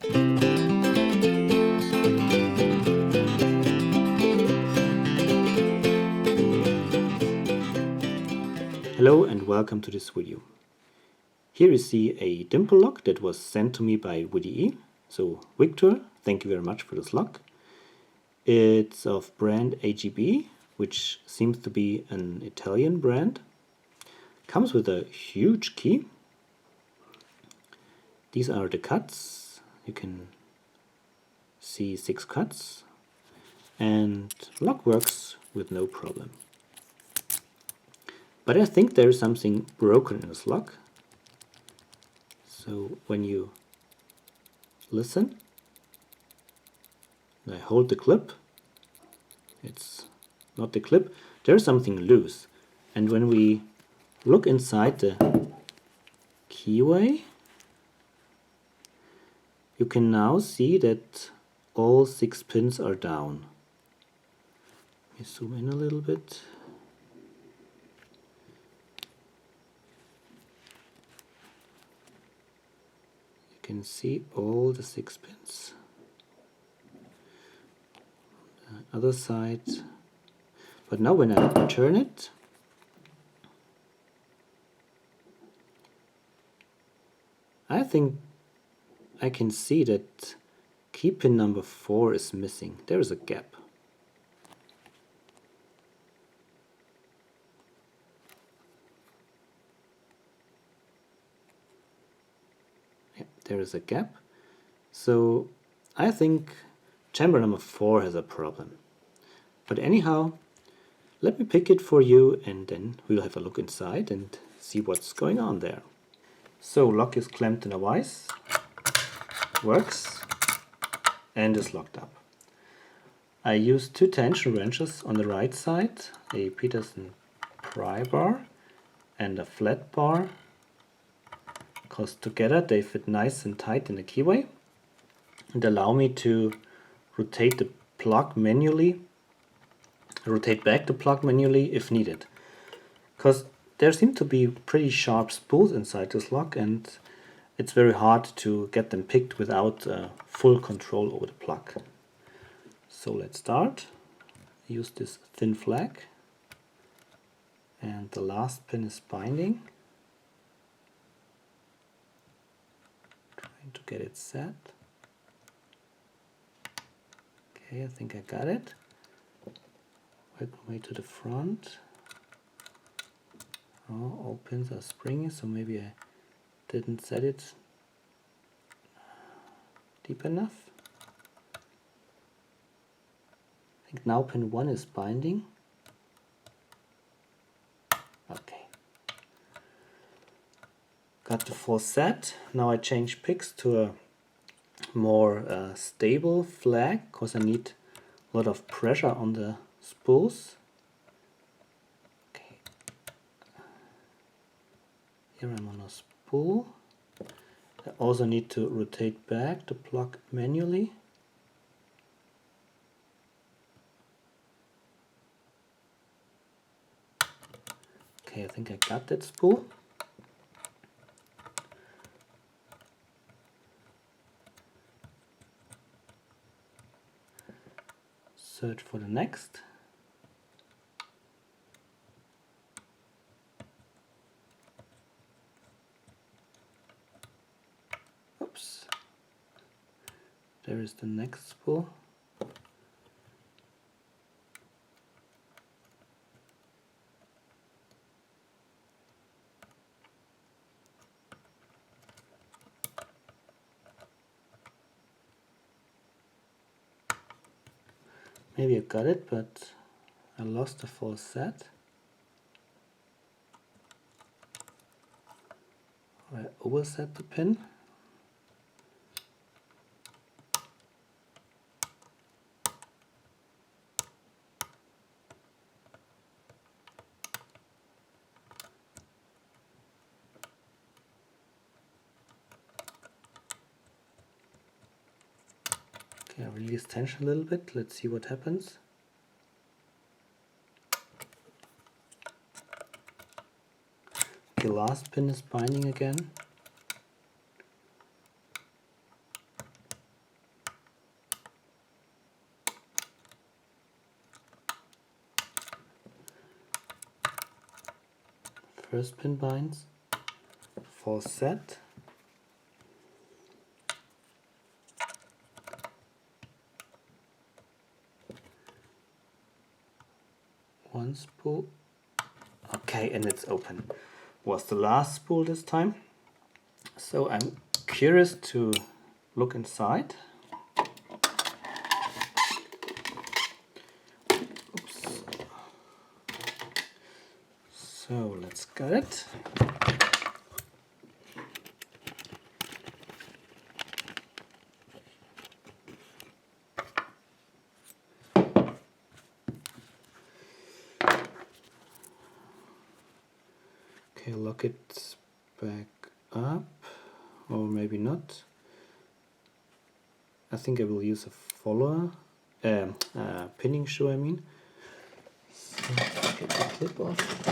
Hello and welcome to this video. Here you see a dimple lock that was sent to me by VDE. So Viktor, thank you very much for this lock. It's of brand AGB, which seems to be an Italian brand. Comes with a huge key. These are the cuts. You can see 6 cuts. And lock works with no problem. But I think there is something broken in this lock. So when you listen, I hold the clip. It's not the clip. There's something loose. And when we look inside the keyway, you can now see that all 6 pins are down. Let me zoom in a little bit. You can see all the 6 pins. Other side. But now when I turn it, I think I can see that key pin number 4 is missing. There is a gap. Yeah, there is a gap. So I think chamber number 4 has a problem. But anyhow, let me pick it for you and then we'll have a look inside and see what's going on there. So lock is clamped in a vise, works, and is locked up. I used 2 tension wrenches on the right side, a Peterson pry bar and a flat bar, because together they fit nice and tight in the keyway and allow me to rotate the plug manually, rotate back the plug manually if needed. Because there seem to be pretty sharp spools inside this lock and it's very hard to get them picked without full control over the plug. So let's start. Use this thin flag and the last pin is binding. Trying to get it set. Okay, I think I got it. Work my way to the front. Oh, all pins are springy, so maybe I didn't set it deep enough. I think now pin 1 is binding. Okay. Got the full set. Now I change picks to a more stable flag because I need a lot of pressure on the spools. Okay. Here I'm on a spool. I also need to rotate back the plug manually. Okay, I think I got that spool. Search for the next. Oops. There is the next spool. Maybe I got it, but I lost the full set. Or I overset the pin. Okay, I release tension a little bit. Let's see what happens. The last pin is binding again. first pin binds, full set. One spool. Okay, and it's open. Was the last spool this time. So I'm curious to look inside. Oops. So let's get it. Okay, lock it back up, or maybe not. I think I will use a follower, pinning shoe I mean. So get the clip off.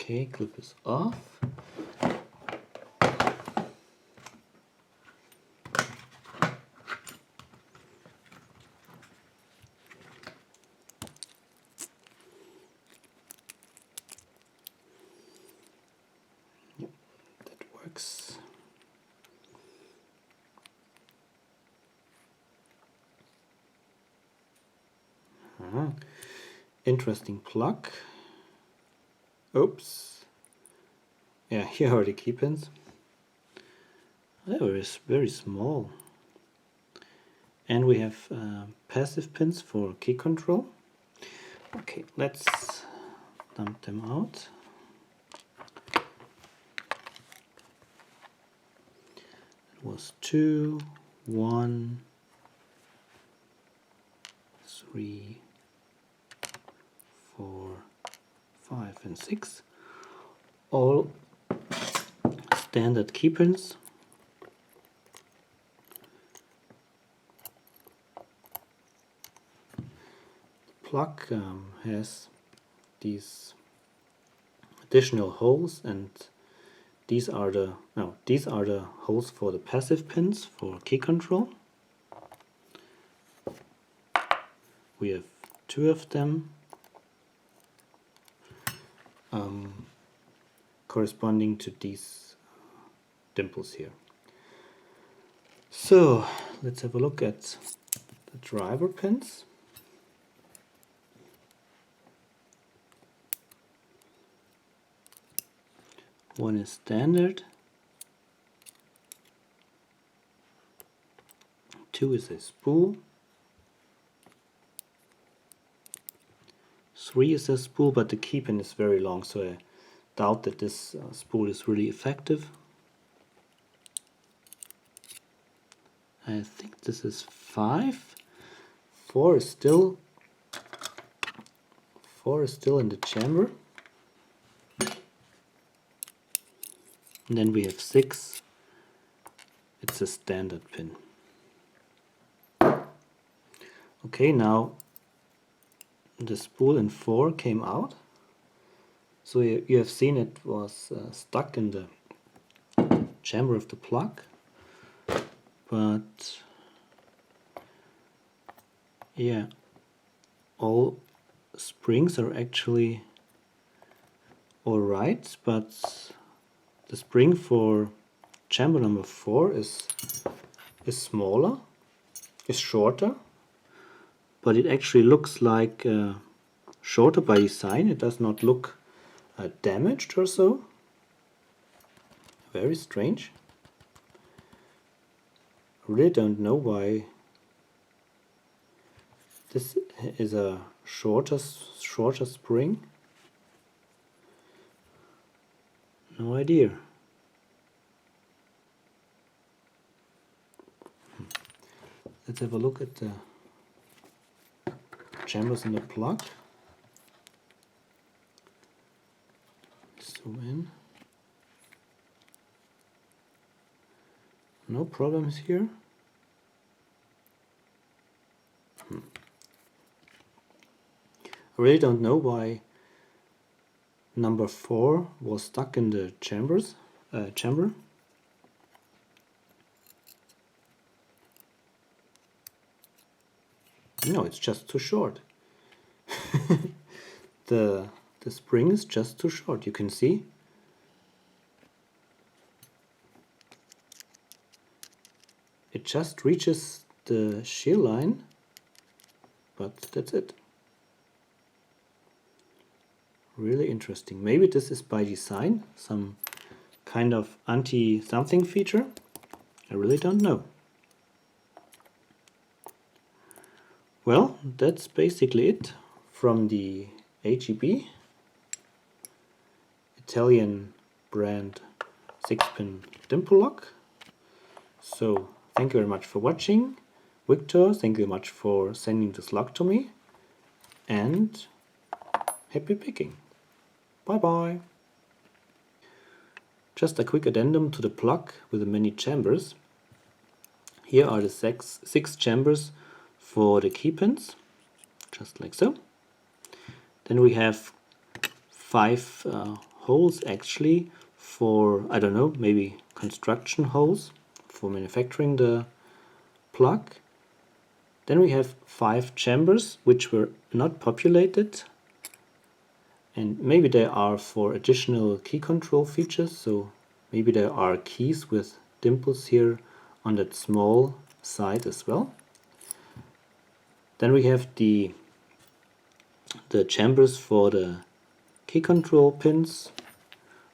Okay, clip is off. Yep, that works. Interesting plug. Oops. Yeah, here are the key pins. They were very small. And we have passive pins for key control. Okay, let's dump them out. It was 2, 1, 3, 4, 5 and 6. All standard key pins. The plug has these additional holes, and these are the holes for the passive pins for key control. We have 2 of them, corresponding to these dimples here. So let's have a look at the driver pins. One is standard, 2 is a spool, 3 is a spool, but the key pin is very long, so I doubt that this spool is really effective. I think this is 5. 4 is still in the chamber. And then we have 6. It's a standard pin. Okay, now the spool in 4 came out. So you have seen it was stuck in the chamber of the plug. But yeah, all springs are actually alright, but the spring for chamber number 4 is smaller, is shorter, but it actually looks like shorter by design. It does not look damaged or so. Very strange. I really don't know why this is a shorter spring. No idea. Let's have a look at the chambers in the plug. Zoom in. No problems here. I really don't know why number 4 was stuck in the chamber. No, it's just too short. the spring is just too short. You can see it just reaches the shear line, but that's it. Really interesting. Maybe this is by design, some kind of anti-something feature. I really don't know. Well, that's basically it from the AGB Italian brand 6-pin dimple lock. So thank you very much for watching. Viktor, thank you very much for sending this lock to me, and happy picking. Bye bye. Just a quick addendum to the plug with the many chambers. Here are the six chambers for the key pins, just like so. Then we have 5 holes actually for, I don't know, maybe construction holes for manufacturing the plug. Then we have 5 chambers which were not populated, and maybe they are for additional key control features, so maybe there are keys with dimples here on that small side as well. Then we have the chambers for the key control pins,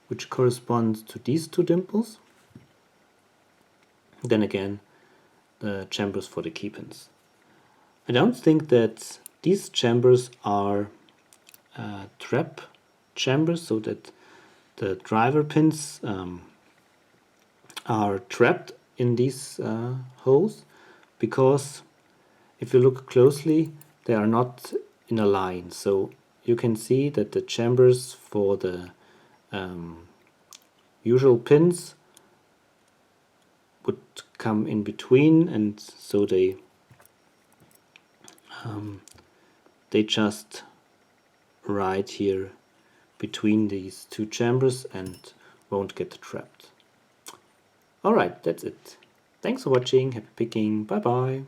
which correspond to these 2 dimples. Then again, the chambers for the key pins. I don't think that these chambers are trap chambers, so that the driver pins are trapped in these holes, because if you look closely, they are not in a line. So you can see that the chambers for the usual pins would come in between, and so they just ride here between these 2 chambers and won't get trapped. Alright, that's it. Thanks for watching, happy picking, bye bye.